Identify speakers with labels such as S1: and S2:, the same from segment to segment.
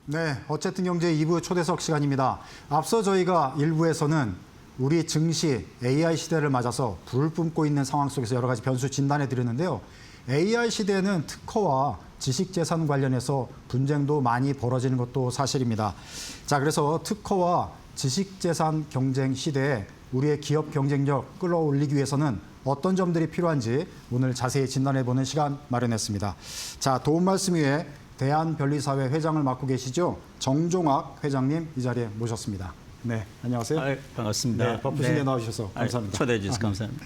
S1: 네, 어쨌든 경제 2부 초대석 시간입니다. 앞서 저희가 1부에서는 우리 증시 AI 시대를 맞아서 불을 뿜고 있는 상황 속에서 여러 가지 변수 진단해 드렸는데요. AI 시대에는 특허와 지식재산 관련해서 분쟁도 많이 벌어지는 것도 사실입니다. 자, 그래서 특허와 지식재산 경쟁 시대에 우리의 기업 경쟁력 끌어올리기 위해서는 어떤 점들이 필요한지 오늘 자세히 진단해보는 시간 마련했습니다. 자, 도움 말씀 위해 대한변리사회 회장을 맡고 계시죠. 정종학 회장님 이 자리에 모셨습니다. 네, 안녕하세요.
S2: 반갑습니다.
S1: 네, 바쁘신데 나와주셔서 감사합니다.
S2: 초대해 주셔서 감사합니다.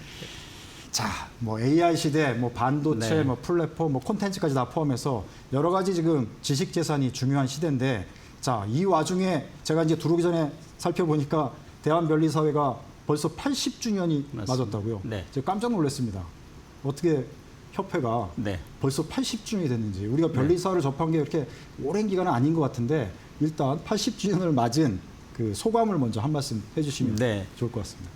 S1: 자, 뭐 AI 시대, 뭐 반도체,
S2: 네.
S1: 뭐 플랫폼, 뭐 콘텐츠까지 다 포함해서 여러 가지 지금 지식 재산이 중요한 시대인데, 자, 이 와중에 제가 이제 들어오기 전에 살펴보니까 대한변리사회가 벌써 80주년이 맞았다고요.
S2: 네.
S1: 제가 깜짝 놀랐습니다. 어떻게 협회가
S2: 네.
S1: 벌써 80주년이 됐는지. 우리가 변리사를 접한 게 이렇게 오랜 기간은 아닌 것 같은데 일단 80주년을 맞은 그 소감을 먼저 한 말씀 해주시면
S2: 네.
S1: 좋을 것 같습니다.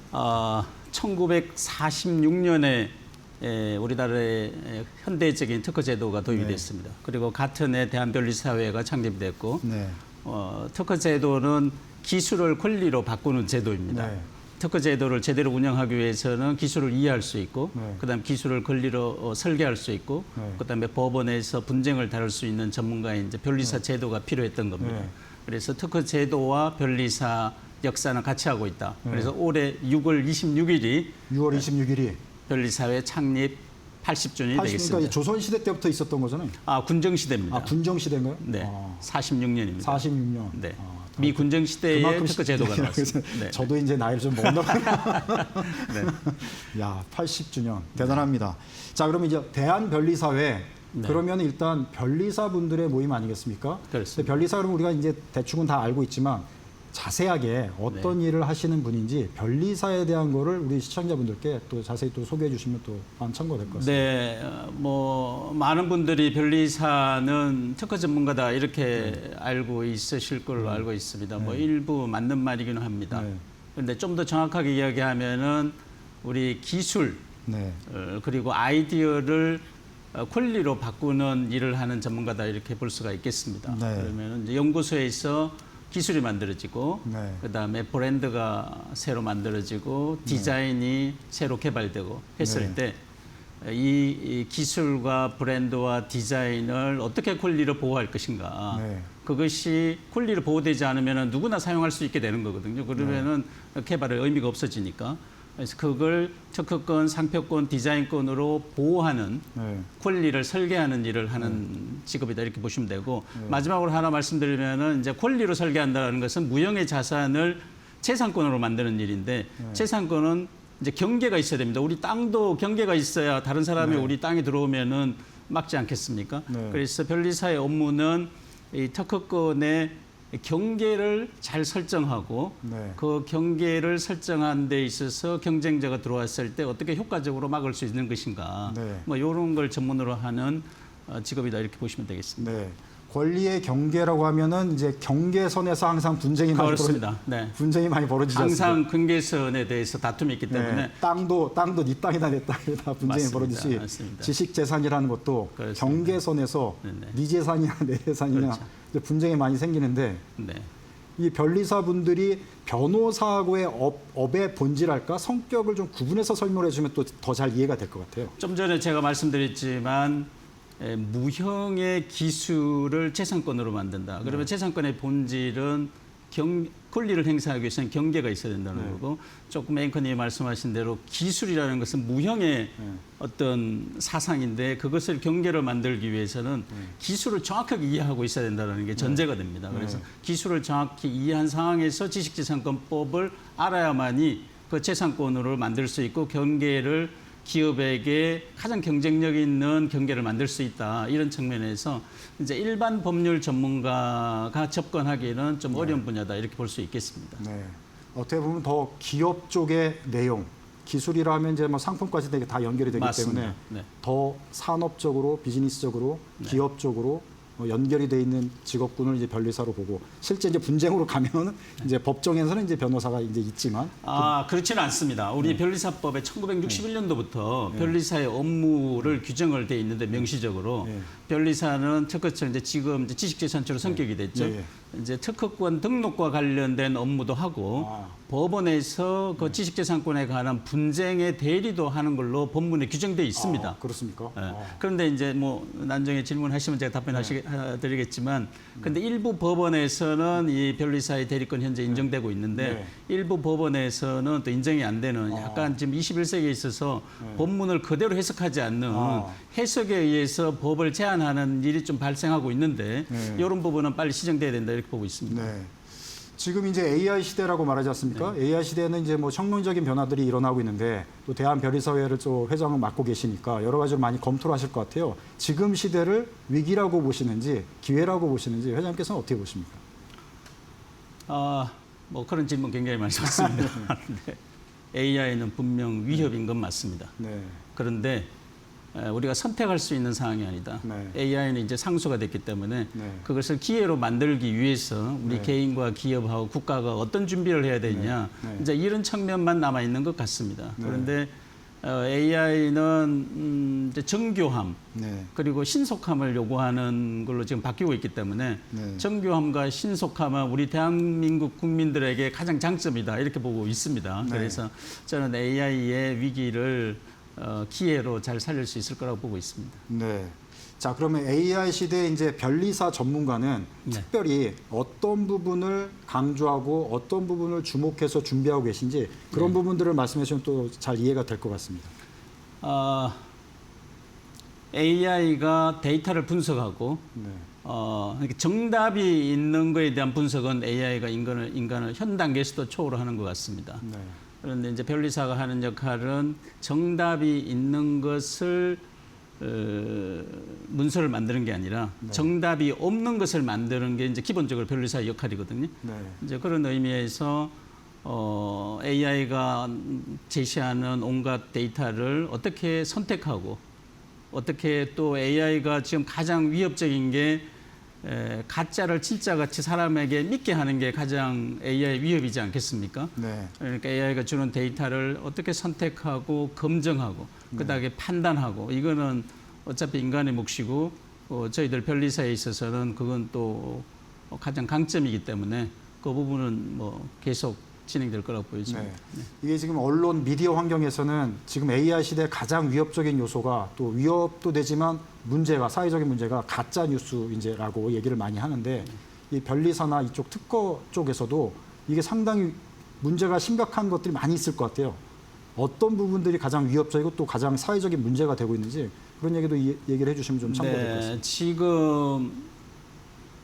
S2: 1946년에 우리나라의 현대적인 특허 제도가 도입이
S1: 네.
S2: 됐습니다. 그리고 같은 해 대한변리사회가 창립이 됐고
S1: 네.
S2: 특허 제도는 기술을 권리로 바꾸는 제도입니다.
S1: 네.
S2: 특허 제도를 제대로 운영하기 위해서는 기술을 이해할 수 있고,
S1: 네.
S2: 그다음 기술을 권리로 설계할 수 있고,
S1: 네.
S2: 그다음에 법원에서 분쟁을 다룰 수 있는 전문가의 이제 변리사 제도가 필요했던 겁니다.
S1: 네.
S2: 그래서 특허 제도와 변리사 역사는 같이 하고 있다. 그래서 올해 6월 26일이
S1: 6월 26일이
S2: 변리사회 창립 80주년이
S1: 80그러니까
S2: 되겠습니다.
S1: 조선 시대 때부터 있었던 거잖아요.
S2: 군정 시대입니다.
S1: 군정 시대인가요?
S2: 네, 46년입니다.
S1: 46년.
S2: 네. 미 군정 시대에 특허 제도가 나왔습니다. 네.
S1: 저도 이제 나이를 좀 먹나
S2: 네.
S1: 야, 80주년. 대단합니다. 자, 그러면 이제 대한변리사회.
S2: 네.
S1: 그러면 일단 변리사분들의 모임 아니겠습니까?
S2: 그렇습니다.
S1: 근데 변리사 그러면 우리가 이제 대충은 다 알고 있지만 자세하게 어떤 일을 하시는 분인지 변리사에 대한 거를 우리 시청자분들께 또 자세히 또 소개해 주시면 또 참고가 될 것 같습니다.
S2: 네, 많은 분들이 변리사는 특허 전문가다 이렇게 알고 있으실 걸로 알고 있습니다. 일부 맞는 말이기는 합니다.
S1: 네.
S2: 그런데 좀 더 정확하게 이야기하면은 우리 기술
S1: 네.
S2: 그리고 아이디어를 권리로 바꾸는 일을 하는 전문가다 이렇게 볼 수가 있겠습니다.
S1: 네.
S2: 그러면 이제 연구소에서 기술이 만들어지고
S1: 네.
S2: 그다음에 브랜드가 새로 만들어지고 디자인이 새로 개발되고 했을 때 이 기술과 브랜드와 디자인을 어떻게 권리로 보호할 것인가.
S1: 네.
S2: 그것이 권리로 보호되지 않으면 누구나 사용할 수 있게 되는 거거든요. 그러면은 개발의 의미가 없어지니까. 그래서 그걸 특허권, 상표권, 디자인권으로 보호하는
S1: 네.
S2: 권리를 설계하는 일을 하는 직업이다 이렇게 보시면 되고 마지막으로 하나 말씀드리면은 이제 권리로 설계한다는 것은 무형의 자산을 재산권으로 만드는 일인데 재산권은 이제 경계가 있어야 됩니다. 우리 땅도 경계가 있어야 다른 사람이 우리 땅에 들어오면은 막지 않겠습니까?
S1: 네.
S2: 그래서 변리사의 업무는 이 특허권의 경계를 잘 설정하고
S1: 네.
S2: 그 경계를 설정한 데 있어서 경쟁자가 들어왔을 때 어떻게 효과적으로 막을 수 있는 것인가.
S1: 네.
S2: 이런 걸 전문으로 하는 직업이다 이렇게 보시면 되겠습니다.
S1: 네. 권리의 경계라고 하면은 이제 경계선에서 항상 분쟁이 많이
S2: 그렇습니다. 네.
S1: 분쟁이 많이 벌어지지 않습니까?
S2: 항상 경계선에 대해서 다툼이 있기 때문에
S1: 네. 땅도 네 땅이다 내 땅이다 분쟁이
S2: 맞습니다.
S1: 벌어지듯이
S2: 맞습니다.
S1: 지식 재산이라는 것도
S2: 그렇습니다.
S1: 경계선에서
S2: 네네.
S1: 네 재산이냐 내 재산이냐
S2: 그렇죠.
S1: 이제 분쟁이 많이 생기는데
S2: 네.
S1: 이 변리사분들이 변호사하고의 업의 본질할까 성격을 좀 구분해서 설명해 주면 또 더 잘 이해가 될 것 같아요.
S2: 좀 전에 제가 말씀드렸지만 무형의 기술을 재산권으로 만든다. 그러면 재산권의 본질은 권리를 행사하기 위해서는 경계가 있어야 된다는 거고 조금 앵커님이 말씀하신 대로 기술이라는 것은 무형의 어떤 사상인데 그것을 경계를 만들기 위해서는 기술을 정확하게 이해하고 있어야 된다는 게 전제가 됩니다. 그래서 기술을 정확히 이해한 상황에서 지식재산권법을 알아야만이 그 재산권으로 만들 수 있고 경계를 기업에게 가장 경쟁력 있는 경계를 만들 수 있다. 이런 측면에서 이제 일반 법률 전문가가 접근하기는 좀 어려운 분야다. 이렇게 볼 수 있겠습니다.
S1: 네. 어떻게 보면 더 기업 쪽의 내용, 기술이라 하면 이제 뭐 상품까지 되게 다 연결이 되기
S2: 맞습니다.
S1: 때문에
S2: 네.
S1: 더 산업적으로, 비즈니스적으로, 기업적으로 연결이 돼 있는 직업군을 이제 변리사로 보고 실제 이제 분쟁으로 가면 이제 법정에서는 이제 변호사가 이제 있지만
S2: 그렇지는 않습니다. 우리 변리사법에 1961년도부터 변리사의 업무를 규정을 돼 있는데 명시적으로 변리사는 특허처럼 이제 지금 이제 지식재산처로 성격이 됐죠. 이제 특허권 등록과 관련된 업무도 하고 법원에서 그 지식재산권에 관한 분쟁의 대리도 하는 걸로 법문에 규정돼 있습니다.
S1: 그렇습니까?
S2: 그런데 이제 뭐 나중에 질문하시면 제가 답변드리겠지만, 근데 일부 법원에서는 이 변리사의 대리권 현재 인정되고 있는데 일부 법원에서는 또 인정이 안 되는 약간 지금 21세기에 있어서 법문을 그대로 해석하지 않는 해석에 의해서 법을 제한하는 일이 좀 발생하고 있는데 이런 부분은 빨리 시정돼야 된다 이렇게 보고 있습니다.
S1: 네. 지금 이제 AI 시대라고 말하지 않습니까? AI 시대는 이제 뭐 혁명적인 변화들이 일어나고 있는데 또 대한변리사회를 또 회장을 맡고 계시니까 여러 가지로 많이 검토를 하실 것 같아요. 지금 시대를 위기라고 보시는지 기회라고 보시는지 회장님께서는 어떻게 보십니까?
S2: 뭐 그런 질문 굉장히 많이 받습니다. AI는 분명 위협인 건 맞습니다. 그런데 우리가 선택할 수 있는 상황이 아니다. AI는 이제 상수가 됐기 때문에 그것을 기회로 만들기 위해서 우리 개인과 기업하고 국가가 어떤 준비를 해야 되느냐. 이제 이런 측면만 남아 있는 것 같습니다. 그런데 AI는 이제 정교함 그리고 신속함을 요구하는 걸로 지금 바뀌고 있기 때문에 정교함과 신속함은 우리 대한민국 국민들에게 가장 장점이다 이렇게 보고 있습니다. 그래서 저는 AI의 위기를 기회로 잘 살릴 수 있을 거라고 보고 있습니다.
S1: 네. 자, 그러면 AI 시대의 이제 변리사 전문가는 특별히 어떤 부분을 강조하고 어떤 부분을 주목해서 준비하고 계신지 그런 부분들을 말씀해 주시면 또 잘 이해가 될 것 같습니다.
S2: AI가 데이터를 분석하고 그러니까 정답이 있는 거에 대한 분석은 AI가 인간을 현 단계에서도 초월하는 것 같습니다. 그런데 이제 변리사가 하는 역할은 정답이 있는 것을 문서를 만드는 게 아니라 정답이 없는 것을 만드는 게 이제 기본적으로 변리사의 역할이거든요. 이제 그런 의미에서 AI가 제시하는 온갖 데이터를 어떻게 선택하고 어떻게 또 AI가 지금 가장 위협적인 게 가짜를 진짜같이 사람에게 믿게 하는 게 가장 AI의 위협이지 않겠습니까? 그러니까 AI가 주는 데이터를 어떻게 선택하고 검증하고 그다음에 판단하고 이거는 어차피 인간의 몫이고 저희들 변리사에 있어서는 그건 또 가장 강점이기 때문에 그 부분은 뭐 계속 진행될 거라고 보여집니다.
S1: 이게 지금 언론 미디어 환경에서는 지금 AI 시대의 가장 위협적인 요소가 또 위협도 되지만 문제가 사회적인 문제가 가짜 뉴스인제라고 얘기를 많이 하는데 이 변리사나 이쪽 특허 쪽에서도 이게 상당히 문제가 심각한 것들이 많이 있을 것 같아요. 어떤 부분들이 가장 위협적이고 또 가장 사회적인 문제가 되고 있는지 그런 얘기도 얘기를 해주시면 좀 참고될 것 같습니다.
S2: 지금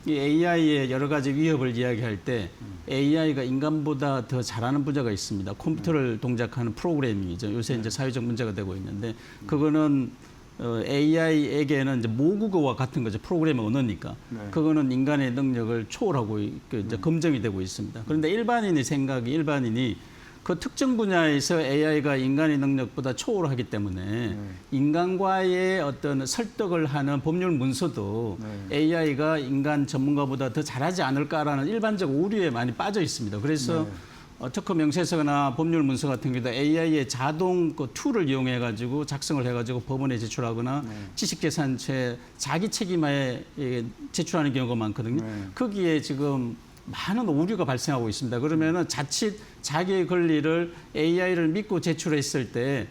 S2: 이 AI의 여러 가지 위협을 이야기할 때 AI가 인간보다 더 잘하는 분야가 있습니다. 컴퓨터를 동작하는 프로그래밍이죠. 요새 이제 사회적 문제가 되고 있는데 그거는 AI에게는 이제 모국어와 같은 거죠. 프로그래밍 언어니까. 그거는 인간의 능력을 초월하고 이제 검증이 되고 있습니다. 그런데 일반인이 그 특정 분야에서 AI가 인간의 능력보다 초월하기 때문에 인간과의 어떤 설득을 하는 법률 문서도 AI가 인간 전문가보다 더 잘하지 않을까라는 일반적 오류에 많이 빠져 있습니다. 그래서 특허 명세서나 법률 문서 같은 경우도 AI의 자동 그 툴을 이용해 가지고 작성을 해 가지고 법원에 제출하거나 지식재산처에 자기 책임하에 제출하는 경우가 많거든요. 거기에 지금 많은 오류가 발생하고 있습니다. 그러면은 자칫 자기의 권리를 AI를 믿고 제출했을 때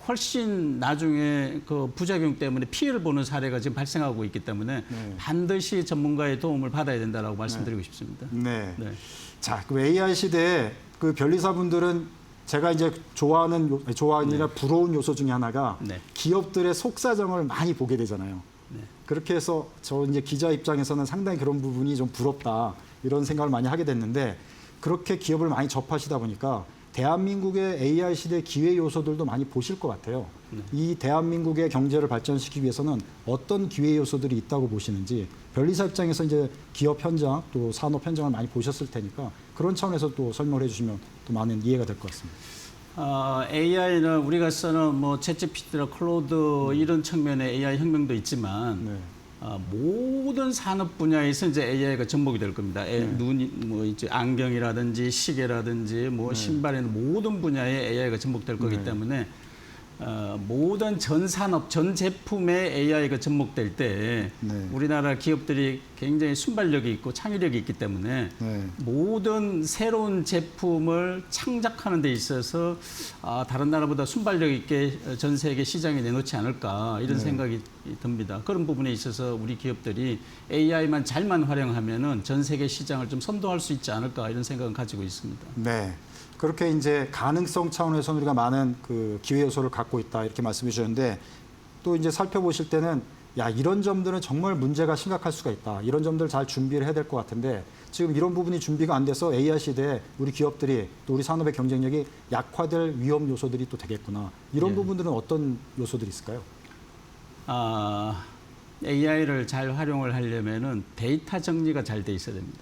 S2: 훨씬 나중에 그 부작용 때문에 피해를 보는 사례가 지금 발생하고 있기 때문에 반드시 전문가의 도움을 받아야 된다라고 말씀드리고 싶습니다.
S1: 자, 그 AI 시대에 그 변리사분들은 제가 이제 좋아하는 부러운 요소 중에 하나가 기업들의 속사정을 많이 보게 되잖아요. 그렇게 해서 저 이제 기자 입장에서는 상당히 그런 부분이 좀 부럽다. 이런 생각을 많이 하게 됐는데 그렇게 기업을 많이 접하시다 보니까 대한민국의 AI 시대 기회 요소들도 많이 보실 것 같아요. 이 대한민국의 경제를 발전시키기 위해서는 어떤 기회 요소들이 있다고 보시는지 변리사 입장에서 이제 기업 현장 또 산업 현장을 많이 보셨을 테니까 그런 차원에서 또 설명을 해주시면 또 많은 이해가 될 것 같습니다.
S2: AI는 우리가 쓰는 뭐 챗GPT나 클로드 이런 측면의 AI 혁명도 있지만 모든 산업 분야에서 이제 AI가 접목이 될 겁니다. 눈이 뭐 이제 안경이라든지 시계라든지 뭐 신발에는 모든 분야에 AI가 접목될 거기 때문에 모든 전 산업, 전 제품에 AI가 접목될 때 우리나라 기업들이 굉장히 순발력이 있고 창의력이 있기 때문에 모든 새로운 제품을 창작하는 데 있어서 다른 나라보다 순발력 있게 전 세계 시장에 내놓지 않을까 이런 생각이 듭니다. 그런 부분에 있어서 우리 기업들이 AI만 잘만 활용하면은 전 세계 시장을 좀 선도할 수 있지 않을까 이런 생각을 가지고 있습니다.
S1: 네. 그렇게 이제 가능성 차원에서 우리가 많은 그 기회 요소를 갖고 있다 이렇게 말씀해 주셨는데 또 이제 살펴보실 때는 야 이런 점들은 정말 문제가 심각할 수가 있다. 이런 점들 잘 준비를 해야 될 것 같은데 지금 이런 부분이 준비가 안 돼서 AI 시대에 우리 기업들이 또 우리 산업의 경쟁력이 약화될 위험 요소들이 또 되겠구나. 이런 부분들은 어떤 요소들이 있을까요?
S2: AI를 잘 활용을 하려면은 데이터 정리가 잘 돼 있어야 됩니다.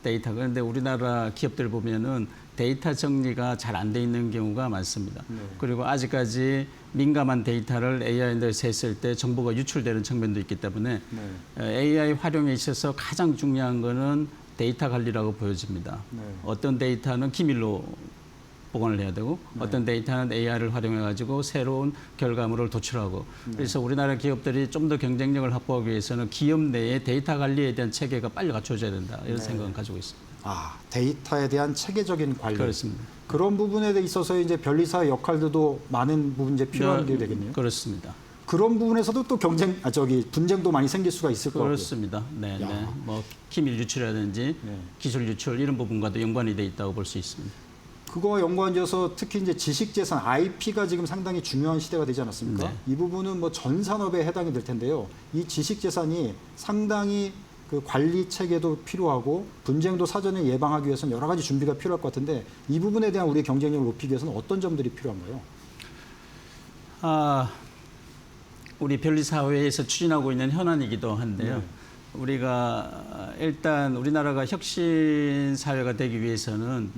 S2: 데이터. 그런데 우리나라 기업들 보면은 데이터 정리가 잘 안 돼 있는 경우가 많습니다. 그리고 아직까지 민감한 데이터를 AI에서 했을 때 정보가 유출되는 측면도 있기 때문에 AI 활용에 있어서 가장 중요한 거는 데이터 관리라고 보여집니다. 어떤 데이터는 기밀로 보관을 해야 되고 어떤 데이터는 AI를 활용해 가지고 새로운 결과물을 도출하고 그래서 우리나라 기업들이 좀 더 경쟁력을 확보하기 위해서는 기업 내에 데이터 관리에 대한 체계가 빨리 갖춰져야 된다 이런 생각을 가지고 있습니다.
S1: 데이터에 대한 체계적인 관리.
S2: 그렇습니다.
S1: 그런 부분에 있어서 이제 변리사의 역할들도 많은 부분 이제 필요한 게 되겠네요.
S2: 그렇습니다.
S1: 그런 부분에서도 또 분쟁도 많이 생길 수가 있을 것 같고요.
S2: 그렇습니다. 네, 뭐 기밀 유출이라든지 기술 유출 이런 부분과도 연관이 돼 있다고 볼 수 있습니다.
S1: 그거와 연관지어서 특히 이제 지식재산 IP가 지금 상당히 중요한 시대가 되지 않았습니까? 이 부분은 뭐 전 산업에 해당이 될 텐데요. 이 지식재산이 상당히 그 관리 체계도 필요하고 분쟁도 사전에 예방하기 위해서는 여러 가지 준비가 필요할 것 같은데 이 부분에 대한 우리의 경쟁력을 높이기 위해서는 어떤 점들이 필요한가요?
S2: 우리 변리사회에서 추진하고 있는 현안이기도 한데요. 우리가 일단 우리나라가 혁신 사회가 되기 위해서는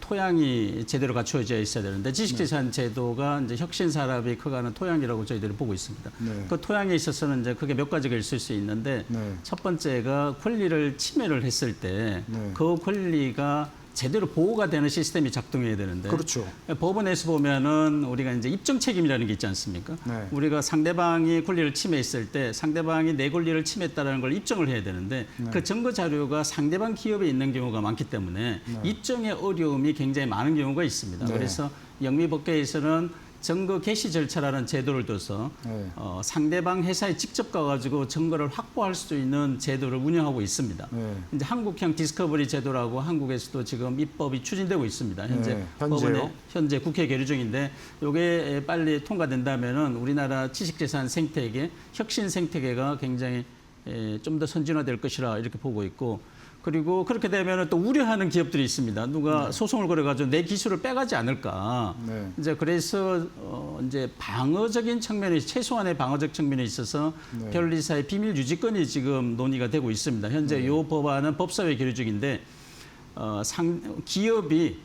S2: 토양이 제대로 갖추어져 있어야 되는데 지식재산 제도가 이제 혁신 산업이 커가는 토양이라고 저희들이 보고 있습니다. 그 토양에 있어서는 이제 그게 몇 가지가 있을 수 있는데 첫 번째가 권리를 침해를 했을 때 그 권리가 제대로 보호가 되는 시스템이 작동해야 되는데
S1: 그렇죠.
S2: 법원에서 보면은 우리가 이제 입증 책임이라는 게 있지 않습니까? 우리가 상대방이 권리를 침해했을 때 상대방이 내 권리를 침해했다는 걸 입증을 해야 되는데 그 증거 자료가 상대방 기업에 있는 경우가 많기 때문에 입증의 어려움이 굉장히 많은 경우가 있습니다. 그래서 영미법계에서는 증거 개시 절차라는 제도를 둬서 상대방 회사에 직접 가가지고 증거를 확보할 수 있는 제도를 운영하고 있습니다. 이제 한국형 디스커버리 제도라고 한국에서도 지금 입법이 추진되고 있습니다. 현재 국회 계류 중인데 이게 빨리 통과된다면은 우리나라 지식재산 생태계, 혁신 생태계가 굉장히 좀 더 선진화될 것이라 이렇게 보고 있고. 그리고 그렇게 되면 또 우려하는 기업들이 있습니다. 누가 소송을 걸어가지고 내 기술을 빼가지 않을까. 이제 그래서 이제 방어적인 측면에 최소한의 방어적 측면에 있어서 변리사의 비밀 유지권이 지금 논의가 되고 있습니다. 현재 이 법안은 법사위 계류 중인데 기업이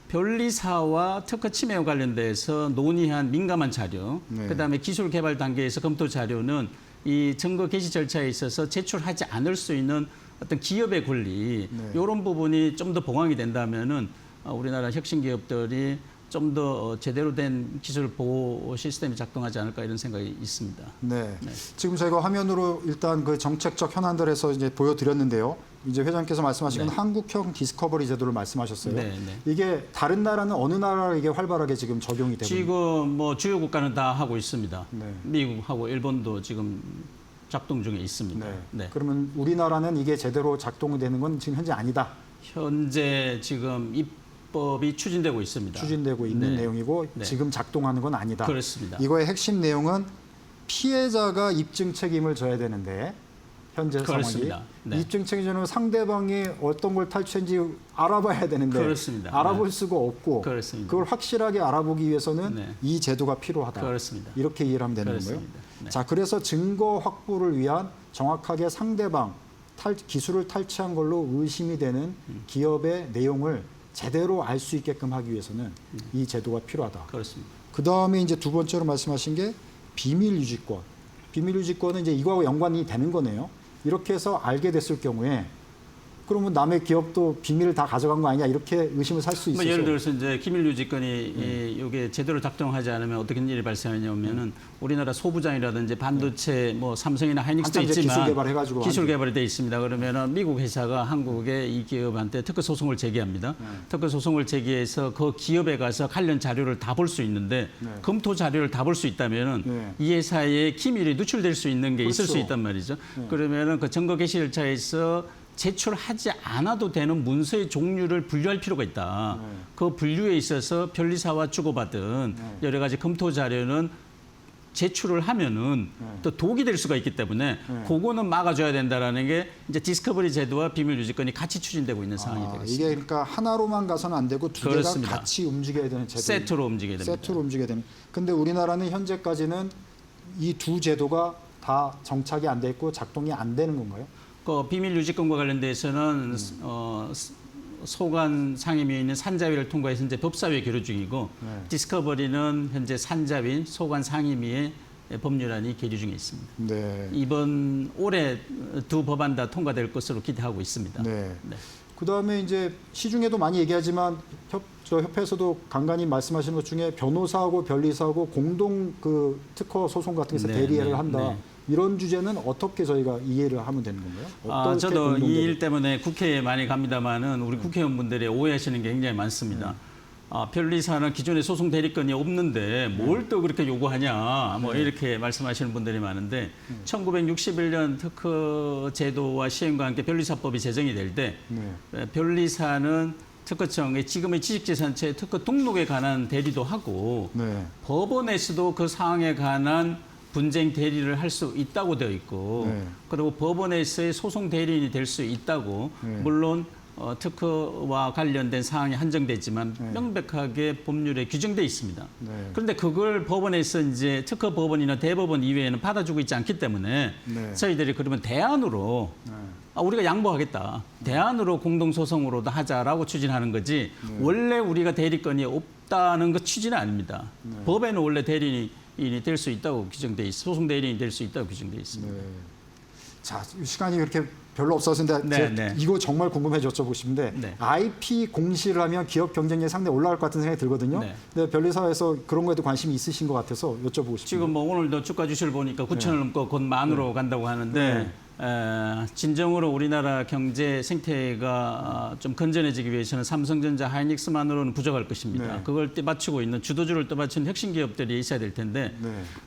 S2: 변리사와 특허 침해와 관련돼서 논의한 민감한 자료, 그다음에 기술 개발 단계에서 검토 자료는 이 증거 개시 절차에 있어서 제출하지 않을 수 있는 어떤 기업의 권리 이런 부분이 좀 더 보강이 된다면은 우리나라 혁신 기업들이 좀 더 제대로 된 기술 보호 시스템이 작동하지 않을까 이런 생각이 있습니다.
S1: 지금 저희가 화면으로 일단 그 정책적 현안들에서 이제 보여드렸는데요. 이제 회장께서 말씀하신 한국형 디스커버리 제도를 말씀하셨어요. 이게 다른 나라는 어느 나라에 이게 활발하게 지금 적용이 되고
S2: 지금 뭐 주요 국가는 다 하고 있습니다. 미국하고 일본도 지금 작동 중에 있습니다.
S1: 그러면 우리나라는 이게 제대로 작동이 되는 건 지금 현재 아니다.
S2: 현재 지금 입법이 추진되고 있습니다.
S1: 추진되고 있는 내용이고 지금 작동하는 건 아니다.
S2: 그렇습니다.
S1: 이거의 핵심 내용은 피해자가 입증 책임을 져야 되는데 현재
S2: 그렇습니다.
S1: 상황이 입증 책임자는 상대방이 어떤 걸 탈취했는지 알아봐야 되는데
S2: 그렇습니다.
S1: 알아볼 수가 없고
S2: 그렇습니다.
S1: 그걸 확실하게 알아보기 위해서는 이 제도가 필요하다.
S2: 그렇습니다.
S1: 이렇게 이해를 하면 되는 건가요? 자, 그래서 증거 확보를 위한 정확하게 상대방 기술을 탈취한 걸로 의심이 되는 기업의 내용을 제대로 알 수 있게끔 하기 위해서는 이 제도가 필요하다.
S2: 그렇습니다.
S1: 그 다음에 이제 두 번째로 말씀하신 게 비밀 유지권. 비밀유지권은 이제 이거하고 연관이 되는 거네요. 이렇게 해서 알게 됐을 경우에 그러면 남의 기업도 비밀을 다 가져간 거 아니냐 이렇게 의심을 살 수 있어서.
S2: 예를 들어서 이제 기밀유지권이 이게 제대로 작동하지 않으면 어떻게 일이 발생하냐면은 우리나라 소부장이라든지 반도체 뭐 삼성이나 하이닉스도
S1: 한참 이제
S2: 있지만
S1: 기술 개발해가지고
S2: 기술 개발이 돼 있습니다. 그러면은 미국 회사가 한국의 이 기업한테 특허 소송을 제기합니다. 특허 소송을 제기해서 그 기업에 가서 관련 자료를 다 볼 수 있는데 검토 자료를 다 볼 수 있다면은 이 회사의 기밀이 누출될 수 있는 게 있을 수
S1: 그렇죠.
S2: 있단 말이죠. 그러면은 그 증거 개시 절차에서 제출하지 않아도 되는 문서의 종류를 분류할 필요가 있다. 그 분류에 있어서 변리사와 주고받은 여러 가지 검토 자료는 제출을 하면은 또 독이 될 수가 있기 때문에 그거는 막아줘야 된다라는 게 이제 디스커버리 제도와 비밀유지권이 같이 추진되고 있는 상황이 되겠습니다.
S1: 이게 그러니까 하나로만 가서는 안 되고 두
S2: 그렇습니다.
S1: 개가 같이 움직여야 되는 제도.
S2: 세트로 움직여야 됩니다.
S1: 세트로 움직여야 되는. 근데 우리나라는 현재까지는 이 두 제도가 다 정착이 안 돼 있고 작동이 안 되는 건가요?
S2: 그 비밀유지권과 관련돼서는 소관 상임위에 있는 산자위를 통과해서 이제 법사위에 계류 중이고 디스커버리는 현재 산자위 소관 상임위의 법률안이 계류 중에 있습니다.
S1: 네.
S2: 이번 올해 두 법안 다 통과될 것으로 기대하고 있습니다.
S1: 네.
S2: 네.
S1: 그다음에 이제 시중에도 많이 얘기하지만 저 협회에서도 간간히 말씀하시는 것 중에 변호사하고 변리사하고 공동 그 특허 소송 같은 데서
S2: 네,
S1: 대리를
S2: 네,
S1: 한다.
S2: 네.
S1: 이런 주제는 어떻게 저희가 이해를 하면 되는 건가요? 어떻게
S2: 저도
S1: 공동
S2: 이
S1: 대리?
S2: 일 때문에 국회에 많이 갑니다만은 우리 국회의원분들이 오해하시는 게 굉장히 많습니다. 변리사는 기존에 소송 대리권이 없는데 뭘 또 그렇게 요구하냐 뭐 이렇게 말씀하시는 분들이 많은데 1961년 특허 제도와 시행과 함께 변리사법이 제정이 될 때 변리사는 특허청의 지금의 지식재산체 특허 등록에 관한 대리도 하고
S1: 네.
S2: 법원에서도 그 사항에 관한 분쟁 대리를 할 수 있다고 되어 있고 그리고 법원에서의 소송 대리인이 될 수 있다고 물론 특허와 관련된 사항이 한정되지만 명백하게 법률에 규정돼 있습니다. 그런데 그걸 법원에서 이제 특허 법원이나 대법원 이외에는 받아주고 있지 않기 때문에 저희들이 그러면 대안으로 우리가 양보하겠다. 대안으로 공동소송으로도 하자라고 추진하는 거지 원래 우리가 대리권이 없다는 것 취지는 아닙니다. 법에는 원래 대리인이 될 수 있다고 규정돼 있어. 소송 대리인이 될 수 있다고 규정돼 있습니다.
S1: 자, 시간이 그렇게 별로 없었는데 제가 이거 정말 궁금해서 여쭤보고 싶은데 IP 공시를 하면 기업 경쟁력이 상당히 올라갈 것 같은 생각이 들거든요. 근데 변리사에서 그런 거에도 관심이 있으신 것 같아서 여쭤보고 싶습니다.
S2: 지금 뭐 오늘도 주가 주시를 보니까 9천을 넘고 곧 만으로 간다고 하는데 진정으로 우리나라 경제 생태가 좀 건전해지기 위해서는 삼성전자, 하이닉스만으로는 부족할 것입니다. 그걸 떠받치고 있는 주도주를 떠받치는 혁신 기업들이 있어야 될 텐데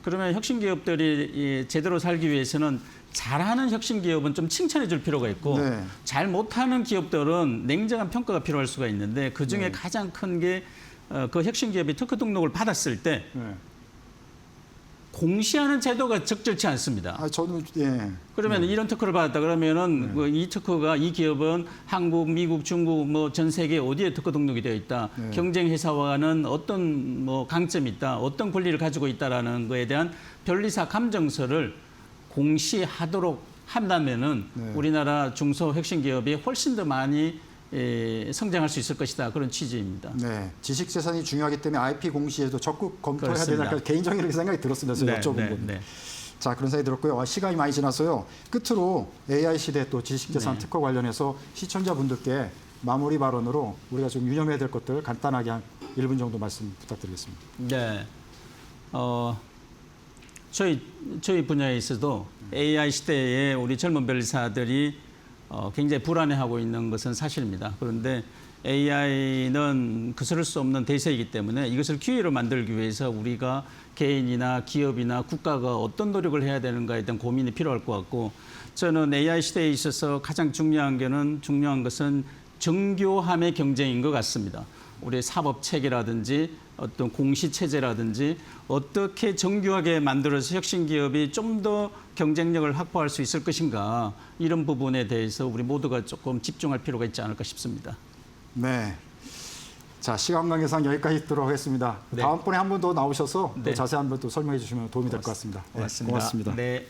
S2: 그러면 혁신 기업들이 제대로 살기 위해서는 잘하는 혁신 기업은 좀 칭찬해 줄 필요가 있고 잘 못하는 기업들은 냉정한 평가가 필요할 수가 있는데 그중에 가장 큰 게 그 혁신 기업이 특허 등록을 받았을 때 공시하는 제도가 적절치 않습니다.
S1: 저는
S2: 그러면 이런 특허를 받았다 그러면은 이 특허가 이 기업은 한국, 미국, 중국 뭐 전 세계 어디에 특허 등록이 되어 있다. 경쟁 회사와는 어떤 뭐 강점이 있다. 어떤 권리를 가지고 있다라는 거에 대한 변리사 감정서를 공시하도록 한다면은 우리나라 중소 혁신 기업이 훨씬 더 많이 성장할 수 있을 것이다. 그런 취지입니다.
S1: 네, 지식 재산이 중요하기 때문에 IP 공시에도 적극 검토해야
S2: 그렇습니다.
S1: 되나 개인적인 이렇게 생각이 들었습니다. 그래서 여쭤본 겁니다. 자, 그런 생각이 들었고요. 시간이 많이 지나서요. 끝으로 AI 시대 또 지식 재산 특허 관련해서 시청자분들께 마무리 발언으로 우리가 좀 유념해야 될 것들 간단하게 한 1분 정도 말씀 부탁드리겠습니다.
S2: 네. 저희 분야에 있어도 AI 시대에 우리 젊은 변리사들이 굉장히 불안해하고 있는 것은 사실입니다. 그런데 AI는 거스를 수 없는 대세이기 때문에 이것을 기회로 만들기 위해서 우리가 개인이나 기업이나 국가가 어떤 노력을 해야 되는가에 대한 고민이 필요할 것 같고 저는 AI 시대에 있어서 가장 중요한 것은 정교함의 경쟁인 것 같습니다. 우리 사법 체계라든지 어떤 공시 체제라든지 어떻게 정교하게 만들어서 혁신 기업이 좀 더 경쟁력을 확보할 수 있을 것인가 이런 부분에 대해서 우리 모두가 조금 집중할 필요가 있지 않을까 싶습니다.
S1: 네. 자, 시간 관계상 여기까지 듣도록 하겠습니다. 다음번에 한 번 더 나오셔서 또 자세히 한번 또 설명해 주시면 도움이 될 것 같습니다.
S2: 고맙습니다.
S1: 고맙습니다.
S2: 네.